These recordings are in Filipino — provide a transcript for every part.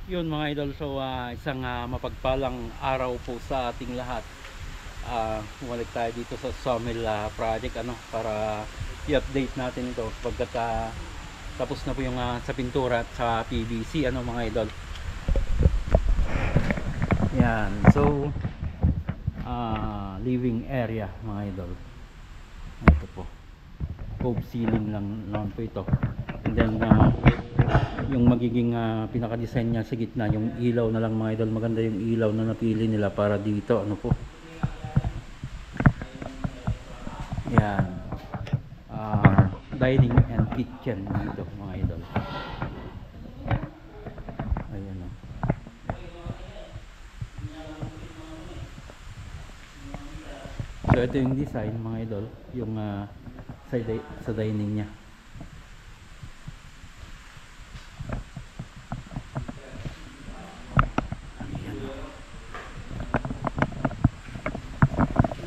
Yun mga idol, so isang mapagpalang araw po sa ating lahat. Bumalik tayo dito sa sawmill project para i-update natin ito pagkat tapos na po yung sa pintura at sa PVC mga idol. Yan, so living area mga idol. Ito po, cove ceiling lang po ito. And then yung magiging pinaka-design niya sa gitna, yung ilaw na lang mga idol. Maganda yung ilaw na napili nila para dito. Yan. Dining and kitchen dito mga idol. Ayan o. So ito yung design mga idol. Yung sa dining niya.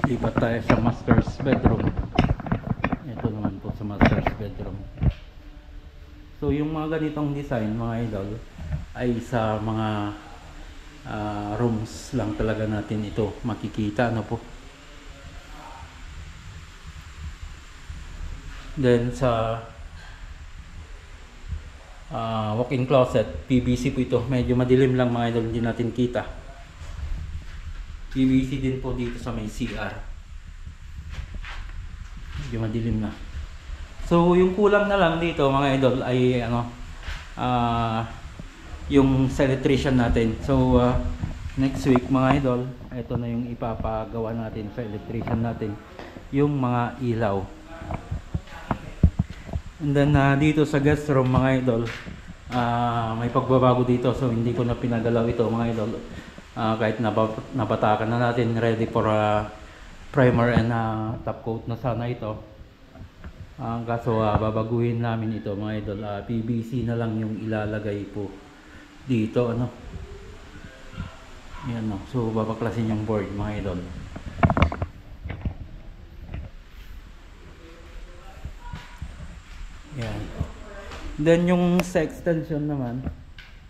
Lipat tayo sa master's bedroom. Ito naman po sa master's bedroom. So yung mga ganitong design mga idol ay sa mga rooms lang talaga natin ito makikita po. Then sa walk-in closet, PVC po ito. Medyo madilim lang mga idol, hindi natin kita. PVC din po dito sa may CR. Medyo madilim na. So yung kulang na lang dito mga idol ay yung sa electrician natin. So next week mga idol, ito na yung ipapagawa natin sa electrician natin, yung mga ilaw. And then dito sa guest room mga idol, may pagbabago dito, so hindi ko na pinagalaw ito mga idol. Kahit napatakan na natin, ready for primer and top coat na sana ito. Kaso babaguhin namin ito mga idol. PVC na lang yung ilalagay po dito Yan so babaklasin yung board mga idol. Yan. Then yung sa extension naman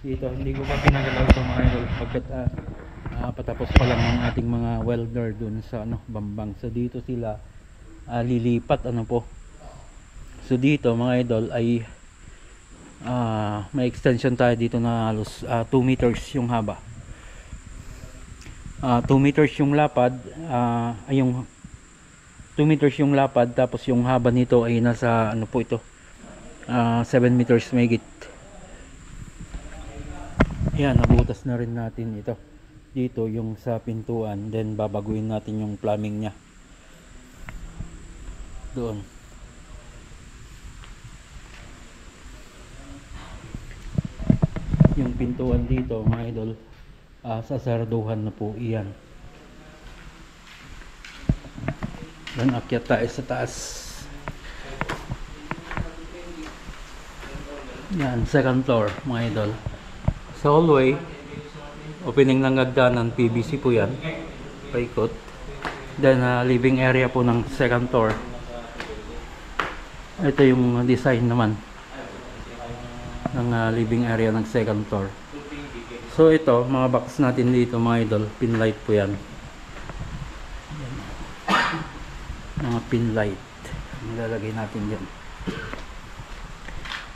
dito, hindi ko pa pinagalaw ito mga idol pagkat patapos pa lang ng ating mga welder dun sa Bambang. So dito sila lilipat po. So dito mga idol ay may extension tayo dito na halos 2 meters yung haba. 2 meters yung lapad, ay yung 2 meters yung lapad, tapos yung haba nito ay nasa po ito 7 meters mahigit. Yan, nabutas na rin natin ito dito yung sa pintuan. Then babaguhin natin yung plumbing nya doon. Yung pintuan dito mga idol, sasarduhan na po iyan. Dan akyat tayo sa taas. Yan, second floor mga idol. Sa hallway, opening ng hagdanan, PVC po yan, paikot. Then living area po ng second floor. Ito yung design naman ng living area ng second floor. So ito, mga box natin dito mga idol, pin light po yan. Mga pin light nilalagay natin dyan.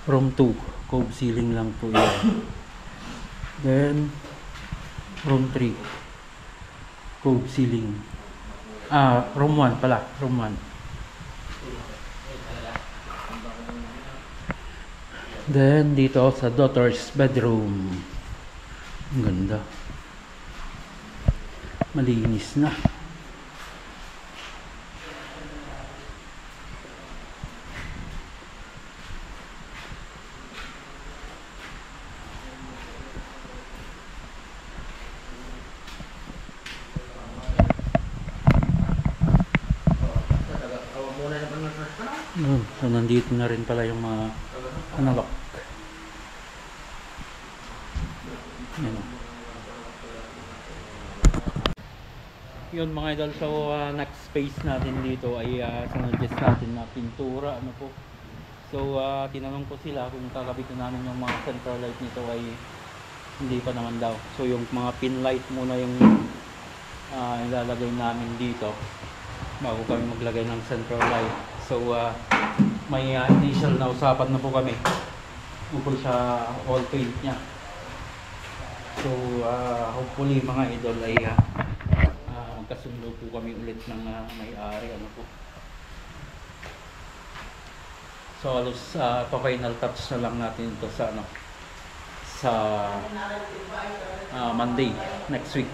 Room 2, cove ceiling lang po yan. Then room 3, cove ceiling. Room 1 pala, room 1. Then dito sa daughter's bedroom, ang ganda, malinis na. So nandito na rin pala yung mga analog. Yun mga idol, so next space natin dito ay sinuggest natin na pintura po. So tinanong ko sila kung kakabitin namin yung mga central light nito ay Hindi pa naman daw. So yung mga pin light muna yung ilalagay namin dito bago kami maglagay ng central light. So may initial na usapan na po kami ukol sa all paint niya. So hopefully mga idol ay magkasundo po kami ulit ng may-ari, ano po. So halos pa-final touch na lang natin ito sa sa Monday next week.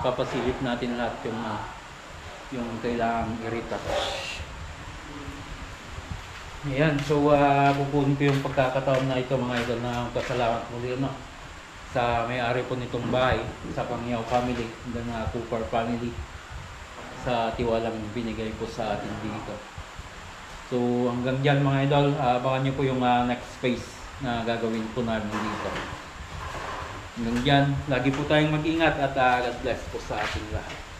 Papasilip natin lahat yung kailangang i-retouch. Ayan, so kukunin ko yung pagkakataon na ito mga idol na pasalamat muli sa may-ari po nitong bahay, sa Pangyaw family, ng Cooper family, sa tiwalang binigay po sa atin dito. So hanggang dyan mga idol, abangan nyo po yung next phase na gagawin po namin dito. Hanggang dyan, lagi po tayong mag-ingat at God bless po sa ating lahat.